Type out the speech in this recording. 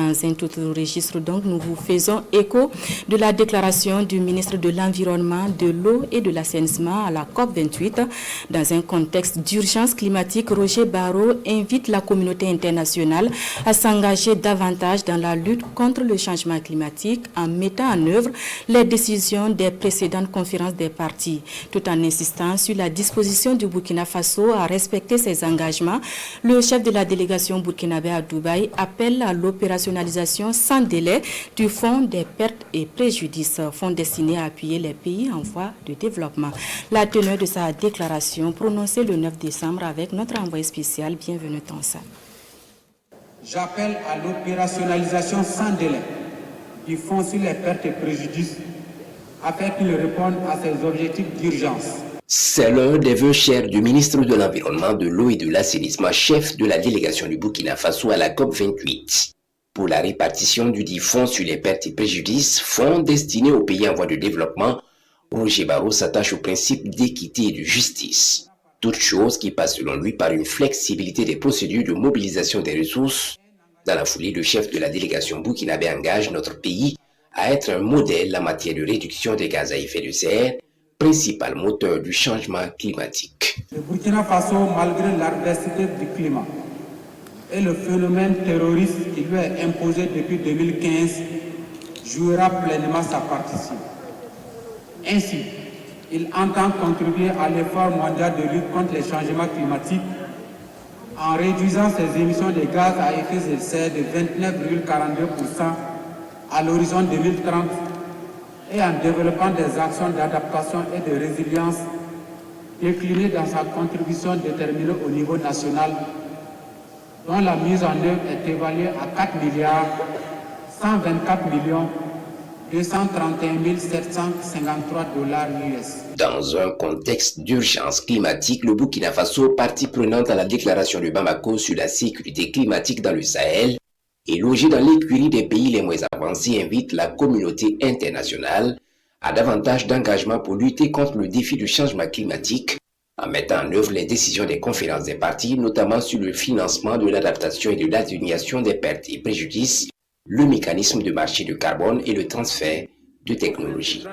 Dans un tout registre, donc, nous vous faisons écho de la déclaration du ministre de l'Environnement, de l'Eau et de l'Assainissement à la COP28. Dans un contexte d'urgence climatique, Roger Barrot invite la communauté internationale à s'engager davantage dans la lutte contre le changement climatique en mettant en œuvre les décisions des précédentes conférences des parties. Tout en insistant sur la disposition du Burkina Faso à respecter ses engagements, le chef de la délégation burkinabé à Dubaï appelle à l'opération sans délai du fonds des pertes et préjudices, fonds destiné à appuyer les pays en voie de développement. La teneur de sa déclaration prononcée le 9 décembre avec notre envoyé spécial, bienvenue Tansa. J'appelle à l'opérationnalisation sans délai du fonds sur les pertes et préjudices afin qu'il réponde à ses objectifs d'urgence. C'est l'un des vœux chers du ministre de l'Environnement, de l'Eau et de l'Assainissement, chef de la délégation du Burkina Faso à la COP28. Pour la répartition du dit fonds sur les pertes et préjudices, fonds destiné aux pays en voie de développement, Roger Barrot s'attache au principe d'équité et de justice. Toute chose qui passe selon lui par une flexibilité des procédures de mobilisation des ressources. Dans la foulée, le chef de la délégation burkinabé engage notre pays à être un modèle en matière de réduction des gaz à effet de serre, principal moteur du changement climatique. Le Burkina Faso, malgré l'adversité du climat et le phénomène terroriste qui lui est imposé depuis 2015, jouera pleinement sa partition. Ainsi, il entend contribuer à l'effort mondial de lutte contre les changements climatiques en réduisant ses émissions de gaz à effet de serre de 29,42% à l'horizon 2030 et en développant des actions d'adaptation et de résilience déclinées dans sa contribution déterminée au niveau national, dont la mise en œuvre est évaluée à 4 milliards 124 millions 231 753 $ US. Dans un contexte d'urgence climatique, le Burkina Faso, partie prenante à la déclaration de Bamako sur la sécurité climatique dans le Sahel, et logé dans l'écurie des pays les moins avancés, invite la communauté internationale à davantage d'engagement pour lutter contre le défi du changement climatique, en mettant en œuvre les décisions des conférences des parties, notamment sur le financement de l'adaptation et de l'atténuation des pertes et préjudices, le mécanisme de marché de carbone et le transfert de technologie.